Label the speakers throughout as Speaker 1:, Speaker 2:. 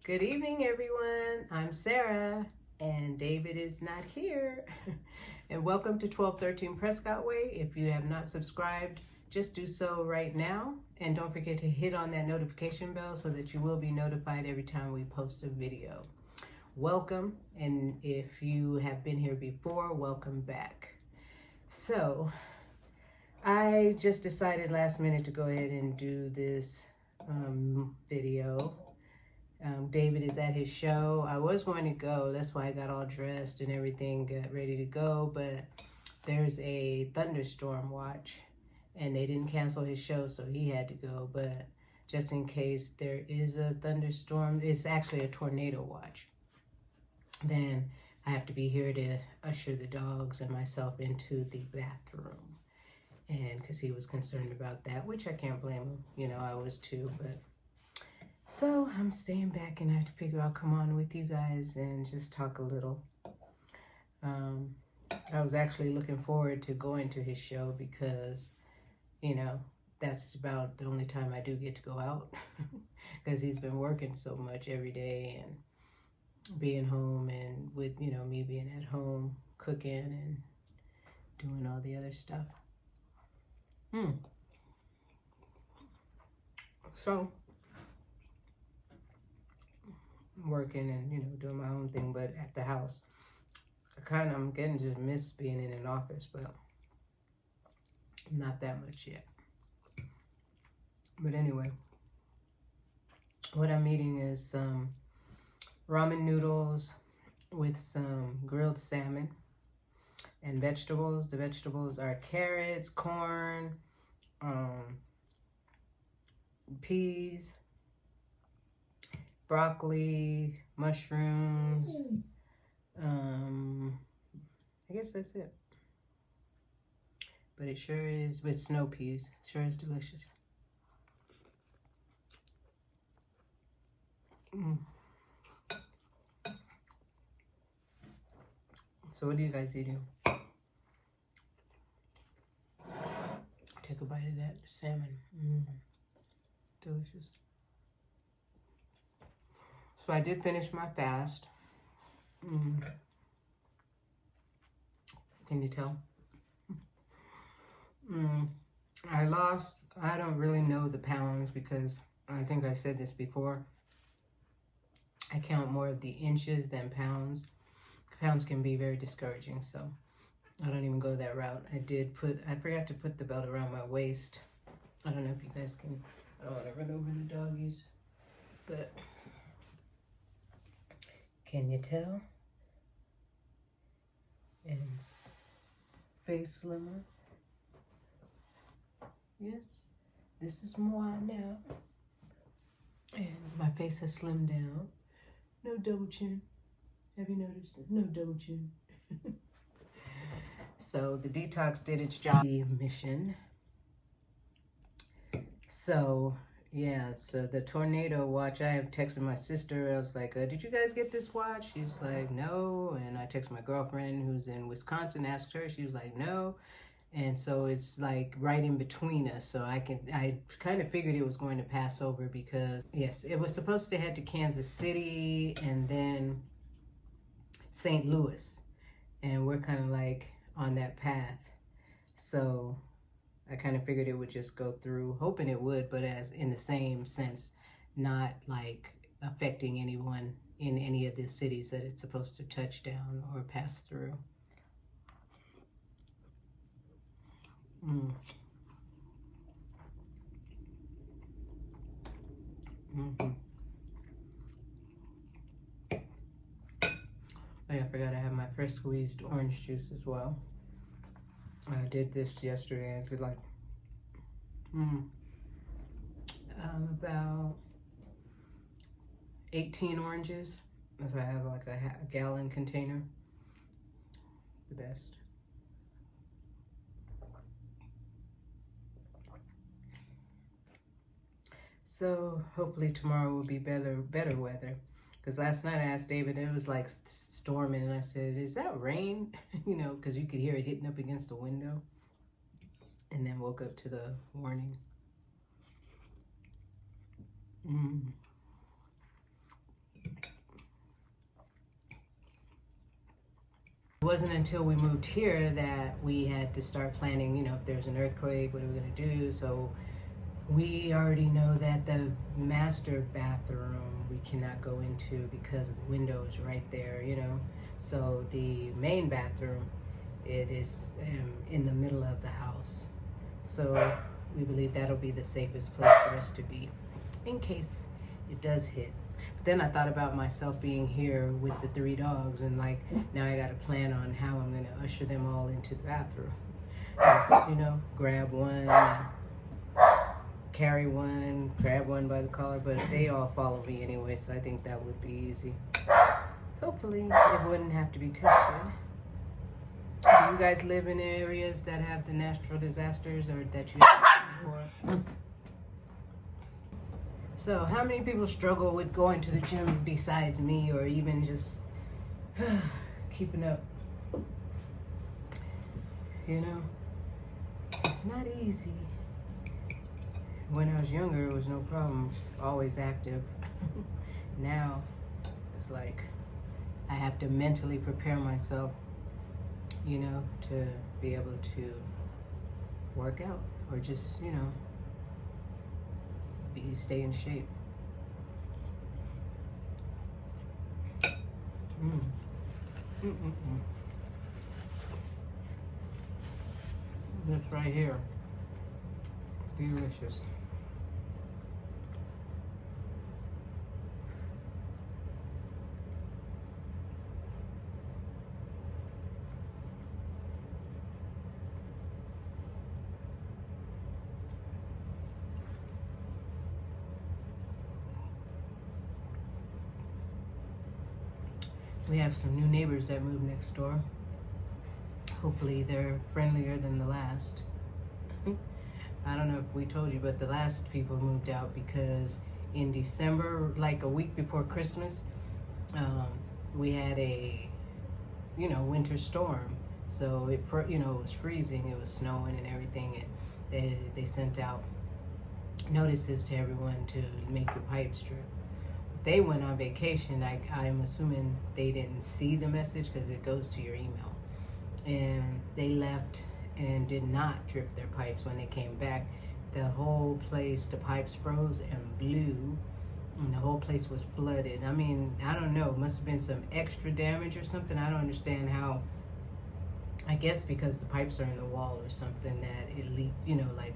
Speaker 1: Good evening, everyone. I'm Sarah, and David is not here. And welcome to 1213 Prescott Way. If you have not subscribed, just do so right now. And don't forget to hit on that notification bell so that you will be notified every time we post a video. Welcome, and if you have been here before, welcome back. So, I just decided last minute to go ahead and do this video. David is at his show. I was going to go. That's why I got all dressed and everything, got ready to go. But there's a thunderstorm watch, and they didn't cancel his show, so he had to go. But just in case there is a thunderstorm, it's actually a tornado watch. Then I have to be here to usher the dogs and myself into the bathroom. And because he was concerned about that, which I can't blame him. You know, I was too, but... So I'm staying back, and I figure I'll come on with you guys and just talk a little. I was actually looking forward to going to his show because, you know, that's about the only time I do get to go out because he's been working so much every day and being home, and with, you know, me being at home cooking and doing all the other stuff. So working and, you know, doing my own thing, but at the house. I'm getting to miss being in an office, but not that much yet. But anyway, what I'm eating is some ramen noodles with some grilled salmon and vegetables. The vegetables are carrots, corn, peas, broccoli, mushrooms. I guess that's it. But it sure is, with snow peas. It sure is delicious. So what are you guys eating? Take a bite of that salmon. Delicious. So I did finish my fast. Can you tell? I don't really know the pounds because I think I said this before. I count more of the inches than pounds. Pounds can be very discouraging, so I don't even go that route. I forgot to put the belt around my waist. I don't know if you guys can, I don't want to run over the doggies, but can you tell? And face slimmer. Yes, this is moi now. And my face has slimmed down. No double chin. Have you noticed? No double chin. So the detox did its job. The mission. So yeah, so the tornado watch, I have texted my sister. I was like, did you guys get this watch? She's like, no. And I texted my girlfriend who's in Wisconsin, asked her. She was like, no. And so it's like right in between us. So I kind of figured it was going to pass over because, yes, it was supposed to head to Kansas City and then St. Louis. And we're kind of like on that path. So I kind of figured it would just go through, hoping it would, but as in the same sense, not like affecting anyone in any of the cities that it's supposed to touch down or pass through. Oh, I forgot I have my fresh squeezed orange juice as well. I did this yesterday. I did like about 18 oranges. If I have like a gallon container, the best. So hopefully tomorrow will be better weather. Because last night I asked David, it was like storming, and I said, is that rain? You know, because you could hear it hitting up against the window. And then woke up to the warning. It wasn't until we moved here that we had to start planning, if there's an earthquake, what are we going to do? So we already know that the master bathroom we cannot go into because the window is right there, So the main bathroom, it is in the middle of the house. So we believe that'll be the safest place for us to be in case it does hit. But then I thought about myself being here with the 3 dogs, and now I got to plan on how I'm going to usher them all into the bathroom. Just, grab one, carry one, grab one by the collar, but they all follow me anyway, so I think that would be easy. Hopefully it wouldn't have to be tested. Do you guys live in areas that have the natural disasters or that you have before? So how many people struggle with going to the gym besides me, or even just keeping up? It's not easy. When I was younger, it was no problem, always active. Now, it's like I have to mentally prepare myself, to be able to work out or just, stay in shape. This right here, delicious. We have some new neighbors that moved next door. Hopefully they're friendlier than the last. I don't know if we told you, but the last people moved out because in December, like a week before Christmas, we had a, winter storm. So it was freezing, it was snowing and everything. And they sent out notices to everyone to make your pipes drip. They went on vacation. I'm assuming they didn't see the message because it goes to your email. And they left and did not drip their pipes. When they came back, the whole place, the pipes froze and blew, and the whole place was flooded. I mean, I don't know, it must have been some extra damage or something. I don't understand how. I guess because the pipes are in the wall or something that it leaked,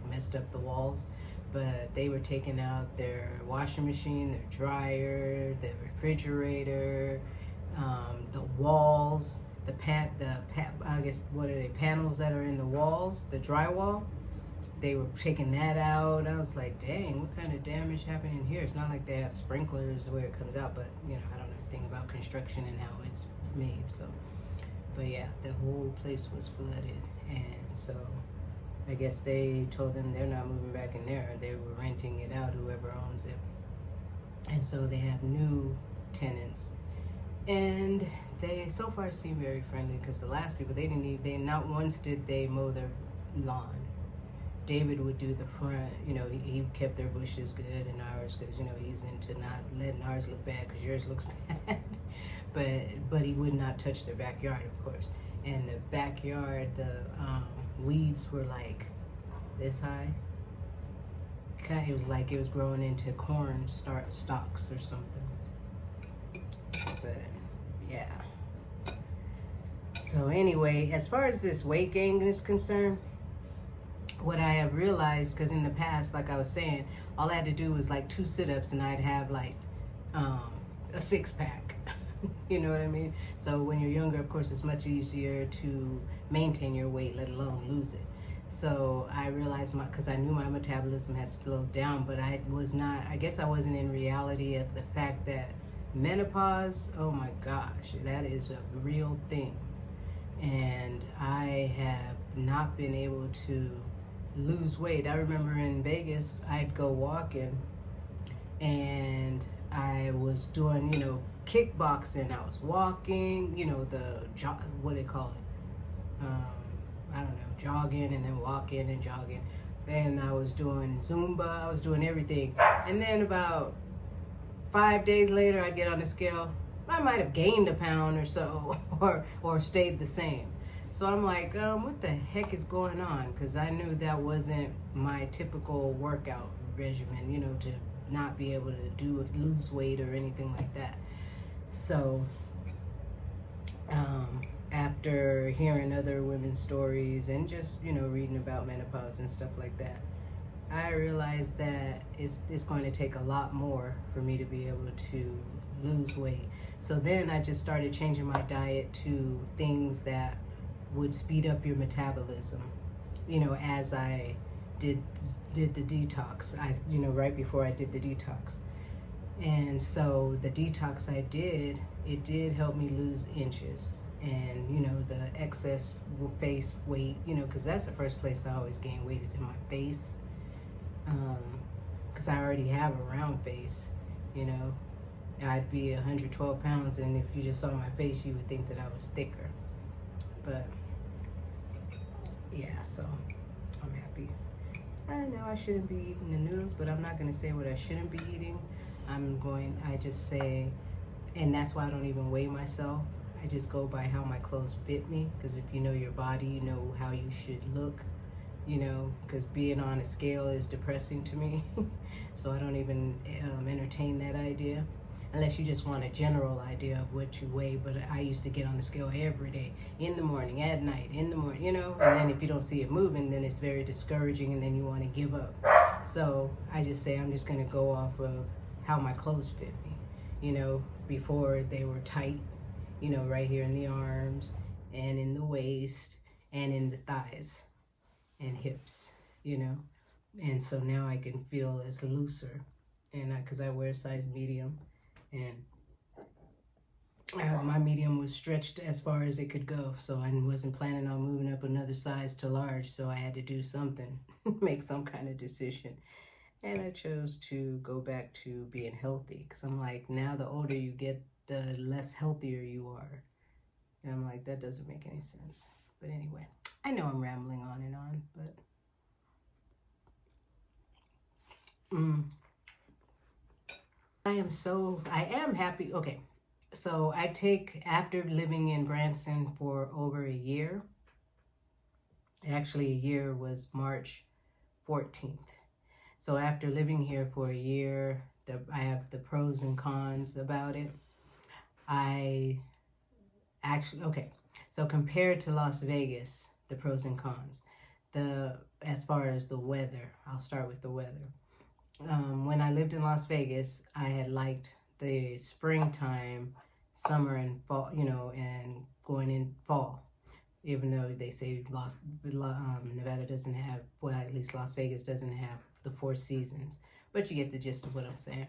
Speaker 1: messed up the walls. But they were taking out their washing machine, their dryer, their refrigerator, the walls, I guess, what are they, panels that are in the walls, the drywall. They were taking that out. I was like, dang, what kind of damage happened in here? It's not like they have sprinklers where it comes out, but I don't know anything about construction and how it's made. So, but yeah, the whole place was flooded, and so I guess they told them they're not moving back in there. They were renting it out, whoever owns it. And so they have new tenants. And they so far seem very friendly, because the last people, not once did they mow their lawn. David would do the front, he kept their bushes good and ours, because, he's into not letting ours look bad because yours looks bad. But he would not touch their backyard, of course. And the backyard, the weeds were like this high. It was like it was growing into corn stalks or something. But yeah. So anyway, as far as this weight gain is concerned, what I have realized, because in the past, like I was saying, all I had to do was like 2 sit-ups and I'd have like a 6-pack. You know what I mean? So when you're younger, of course, it's much easier to maintain your weight, let alone lose it. So I realized because I knew my metabolism had slowed down, but I guess I wasn't in reality of the fact that menopause, oh my gosh, that is a real thing. And I have not been able to lose weight. I remember in Vegas, I'd go walking and I was doing, kickboxing. I was walking, what do they call it? I don't know, jogging and then walking and jogging. Then I was doing Zumba. I was doing everything. And then about 5 days later, I'd get on the scale I might have gained a pound or so, or stayed the same. So I'm like, what the heck is going on? Because I knew that wasn't my typical workout regimen, you know, to not be able to lose weight or anything like that. So after hearing other women's stories and just, you know, reading about menopause and stuff like that, I realized that it's going to take a lot more for me to be able to lose weight. So then I just started changing my diet to things that would speed up your metabolism, you know, as I did the detox. You know, right before I did the detox. And so the detox I did, it did help me lose inches. And, you know, the excess face weight, you know, because that's the first place I always gain weight is in my face. Because I already have a round face, you know. I'd be 112 pounds, and if you just saw my face, you would think that I was thicker. But, yeah, so I'm happy. I know I shouldn't be eating the noodles, but I'm not going to say what I shouldn't be eating. I just say, and that's why I don't even weigh myself. I just go by how my clothes fit me, because if you know your body, you know how you should look, you know, because being on a scale is depressing to me. So I don't even entertain that idea, unless you just want a general idea of what you weigh. But I used to get on the scale every day, in the morning, at night, in the morning, you know, and then if you don't see it moving, then it's very discouraging, and then you want to give up. So I just say I'm just going to go off of how my clothes fit me, you know. Before they were tight, you know, right here in the arms and in the waist and in the thighs and hips, you know. And so now I can feel it's looser, and because I wear size medium, and my medium was stretched as far as it could go, so I wasn't planning on moving up another size to large, so I had to do something, make some kind of decision. And I chose to go back to being healthy, because I'm like, now the older you get, the less healthier you are. And I'm like, that doesn't make any sense. But anyway, I know I'm rambling on and on, but I am happy. Okay, so after living in Branson for over a year, actually a year was March 14th. So after living here for a year, I have the pros and cons about it. So compared to Las Vegas, the pros and cons. As far as the weather, I'll start with the weather. When I lived in Las Vegas, I had liked the springtime, summer, and fall, you know, and going in fall. Even though they say Nevada doesn't have, well, at least Las Vegas doesn't have the 4 seasons. But you get the gist of what I'm saying.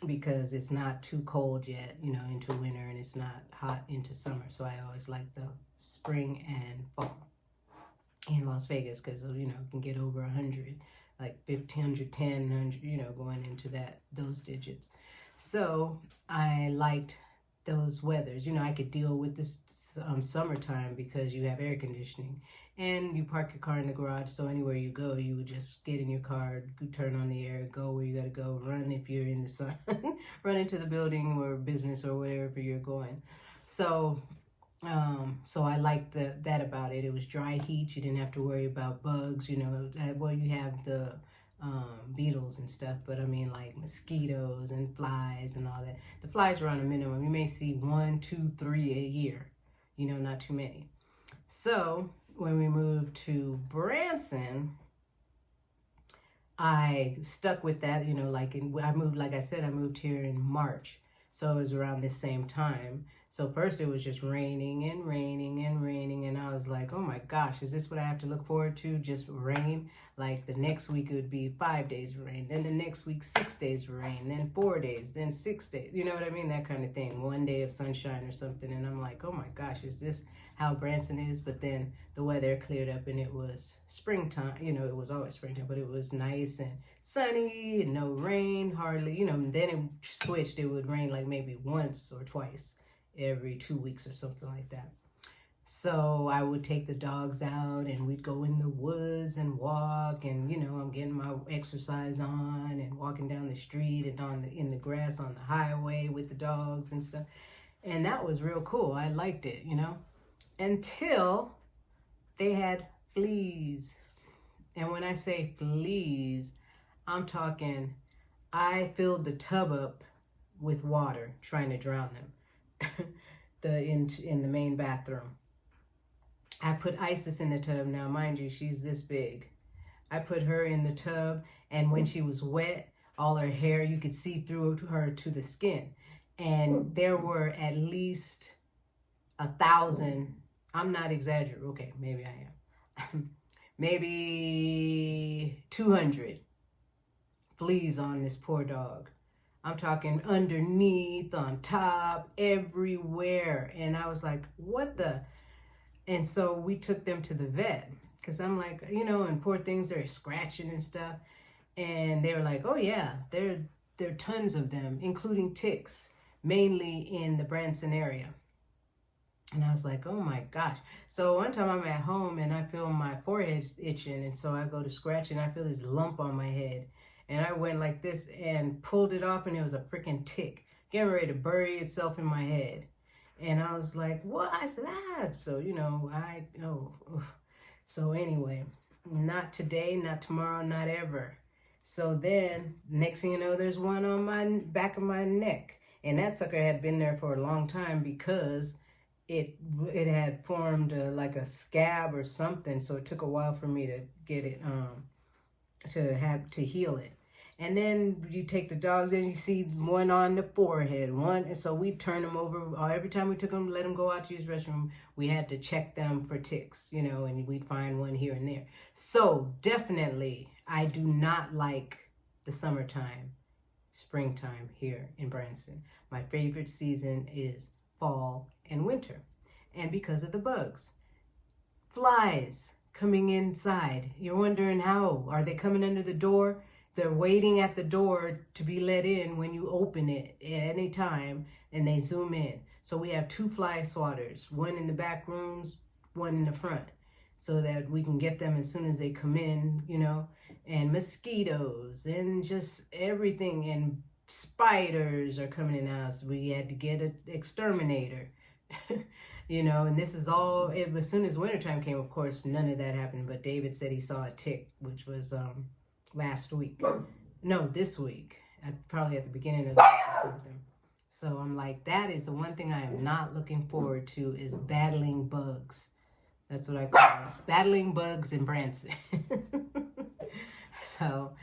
Speaker 1: Because it's not too cold yet, you know, into winter, and it's not hot into summer. So I always like the spring and fall in Las Vegas, because, you know, it can get over 100, like 50, 110, 100, you know, going into those digits. So I liked those weathers. You know, I could deal with this summertime because you have air conditioning and you park your car in the garage. So anywhere you go, you would just get in your car, turn on the air, go where you got to go, run if you're in the sun, run into the building or business or wherever you're going. So I liked that about it. It was dry heat. You didn't have to worry about bugs, you know. Well, you have the beetles and stuff, but I mean, like mosquitoes and flies and all that. The flies are on a minimum. You may see 1, 2, 3 a year, you know, not too many. So when we moved to Branson, I stuck with that, you know, like I said, I moved here in March. So it was around the same time. So first it was just raining and raining and raining. And I was like, oh my gosh, is this what I have to look forward to? Just rain? Like the next week it would be 5 days of rain. Then the next week, 6 days of rain. Then 4 days. Then 6 days. You know what I mean? That kind of thing. 1 day of sunshine or something. And I'm like, oh my gosh, is this how Branson is? But then the weather cleared up and it was springtime. You know, it was always springtime, but it was nice and sunny and no rain hardly. You know, and then it switched. It would rain like maybe once or twice every 2 weeks or something like that. So I would take the dogs out and we'd go in the woods and walk, and I'm getting my exercise on and walking down the street and in the grass on the highway with the dogs and stuff. And that was real cool. I liked it, until they had fleas. And when I say fleas, I'm talking I filled the tub up with water trying to drown them. in the main bathroom. I put Isis in the tub. Now, mind you, she's this big. I put her in the tub, and when she was wet, all her hair, you could see through her to the skin. And there were at least 1,000, I'm not exaggerating, okay, maybe I am, maybe 200 fleas on this poor dog. I'm talking underneath, on top, everywhere. And I was like, what the? And so we took them to the vet, because I'm like, and poor things, they're scratching and stuff. And they were like, oh yeah, there are tons of them, including ticks, mainly in the Branson area. And I was like, oh my gosh. So one time I'm at home and I feel my forehead itching. And so I go to scratch and I feel this lump on my head. And I went like this and pulled it off, and it was a freaking tick getting ready to bury itself in my head. And I was like, what? I said, So, So anyway, not today, not tomorrow, not ever. So then, next thing you know, there's one on my back of my neck. And that sucker had been there for a long time because it had formed like a scab or something. So it took a while for me to get it, to heal it. And then you take the dogs and you see one on the forehead, one. And so we turn them over. Every time we took them, let them go out to use the restroom, we had to check them for ticks, and we'd find one here and there. So definitely, I do not like the summertime, springtime here in Branson. My favorite season is fall and winter. And because of the bugs. Flies coming inside. You're wondering how. Are they coming under the door? They're waiting at the door to be let in when you open it at any time, and they zoom in. So we have 2 fly swatters, one in the back rooms, one in the front, so that we can get them as soon as they come in, and mosquitoes and just everything, and spiders are coming in the house. We had to get an exterminator, and this is all, as soon as wintertime came, of course, none of that happened, but David said he saw a tick, which was, last week. No, this week. Probably at the beginning of the week or something. So I'm like, that is the one thing I am not looking forward to, is battling bugs. That's what I call it. Battling bugs in Branson. So,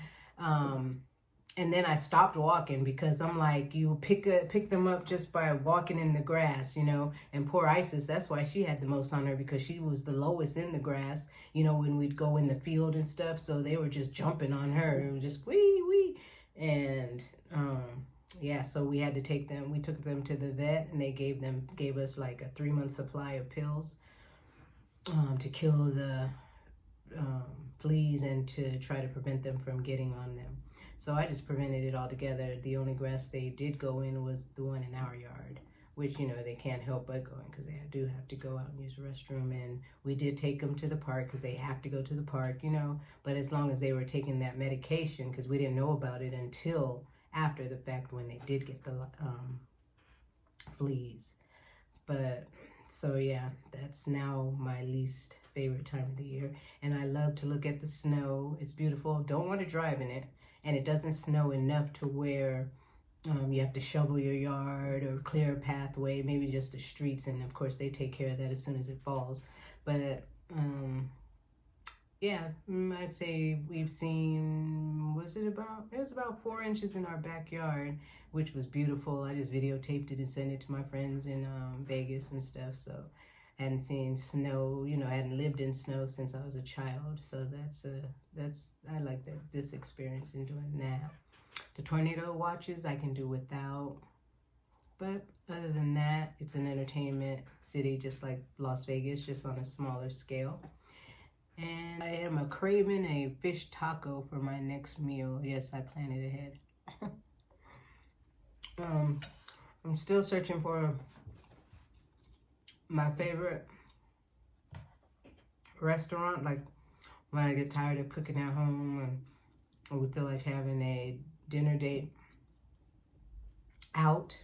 Speaker 1: and then I stopped walking because I'm like, you pick them up just by walking in the grass, and poor Isis, that's why she had the most on her, because she was the lowest in the grass, when we'd go in the field and stuff. So they were just jumping on her. It was just wee, wee. And, so we had to take them. We took them to the vet, and they gave us like a 3-month supply of pills to kill the fleas and to try to prevent them from getting on them. So I just prevented it altogether. The only grass they did go in was the one in our yard, which, they can't help but going because they do have to go out and use the restroom. And we did take them to the park because they have to go to the park, But as long as they were taking that medication, because we didn't know about it until after the fact when they did get the fleas. But so yeah, that's now my least favorite time of the year. And I love to look at the snow. It's beautiful. Don't want to drive in it. And it doesn't snow enough to where you have to shovel your yard or clear a pathway, maybe just the streets. And of course, they take care of that as soon as it falls. But I'd say we've seen, it was about 4 inches in our backyard, which was beautiful. I just videotaped it and sent it to my friends in Vegas and stuff. So I hadn't seen snow, I hadn't lived in snow since I was a child. So I like this experience in doing that. The tornado watches I can do without. But other than that, it's an entertainment city just like Las Vegas, just on a smaller scale. And I am craving a fish taco for my next meal. Yes, I planned it ahead. I'm still searching for my favorite restaurant, like when I get tired of cooking at home or we feel like having a dinner date out.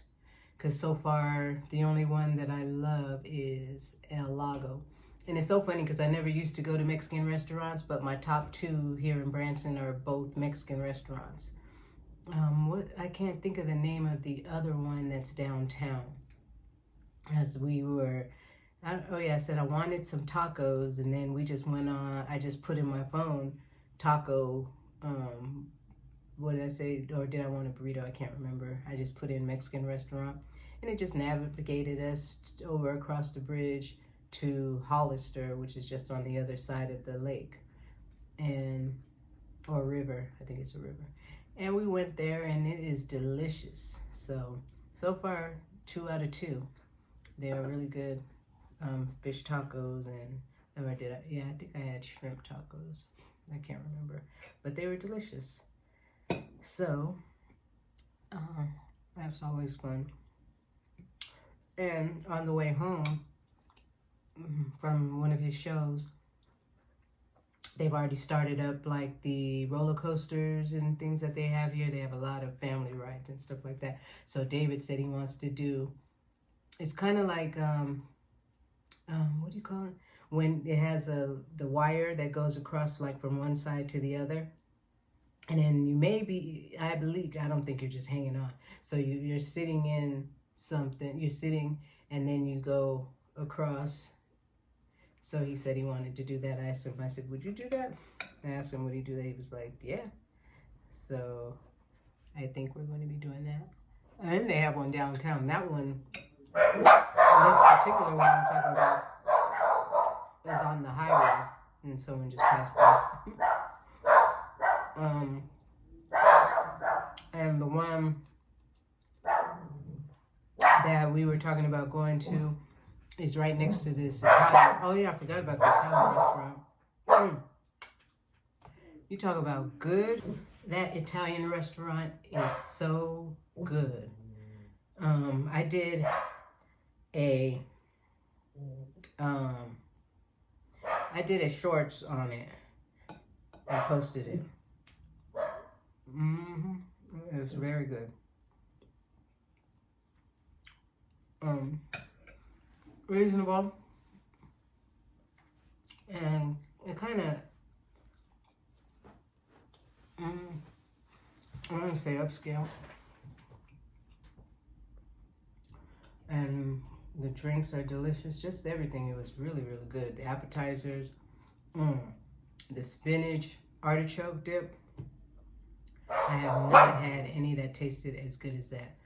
Speaker 1: Because so far, the only one that I love is El Lago. And it's so funny because I never used to go to Mexican restaurants, but my top two here in Branson are both Mexican restaurants. I can't think of the name of the other one that's downtown. As we were, I said I wanted some tacos, and then we just went on, I just put in my phone, taco, what did I say, or did I want a burrito? I can't remember. I just put in Mexican restaurant, and it just navigated us over across the bridge to Hollister, which is just on the other side of the lake, or river. I think it's a river. And we went there, and it is delicious. So far, 2 out of 2. They are really good fish tacos, I think I had shrimp tacos. I can't remember, but they were delicious. So, that's always fun. And on the way home from one of his shows, they've already started up like the roller coasters and things that they have here. They have a lot of family rides and stuff like that. So David said he wants to do, it's kind of like, what do you call it? When it has the wire that goes across like from one side to the other. And then you I don't think you're just hanging on. So you're sitting in something, and then you go across. So he said he wanted to do that. I asked him, I said, would you do that? I asked him, would he do that? He was like, yeah. So I think we're going to be doing that. And they have one downtown. That one, this particular one I'm talking about, is on the highway. And someone just passed by. And the one that we were talking about going to is right next to this Italian. Oh yeah, I forgot about the Italian restaurant. You talk about good. That Italian restaurant is so good. I did a shorts on it and posted it. It was very good. Reasonable, and it kind of, I want to say upscale. And the drinks are delicious. Just everything. It was really, really good. The appetizers, the spinach artichoke dip. I have not had any that tasted as good as that.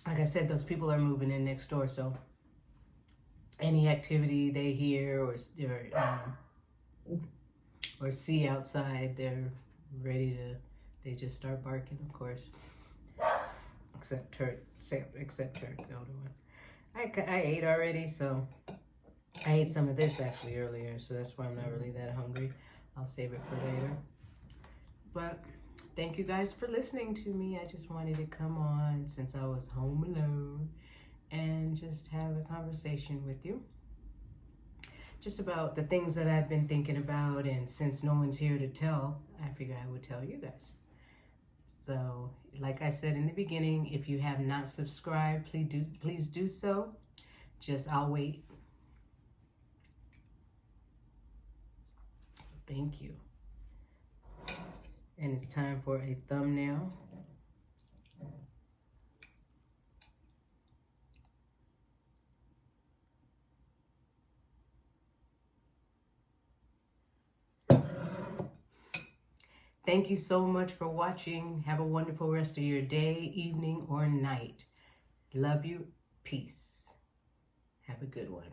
Speaker 1: Like I said, those people are moving in next door, so any activity they hear or see outside, they're ready to. They just start barking, of course. Except Turk, the older one. I ate already, so I ate some of this actually earlier, so that's why I'm not really that hungry. I'll save it for later. But thank you guys for listening to me. I just wanted to come on since I was home alone and just have a conversation with you. Just about the things that I've been thinking about, and since no one's here to tell, I figured I would tell you guys. So, like I said in the beginning, if you have not subscribed, please do so. I'll wait. Thank you. And it's time for a thumbnail. Thank you so much for watching. Have a wonderful rest of your day, evening, or night. Love you. Peace. Have a good one.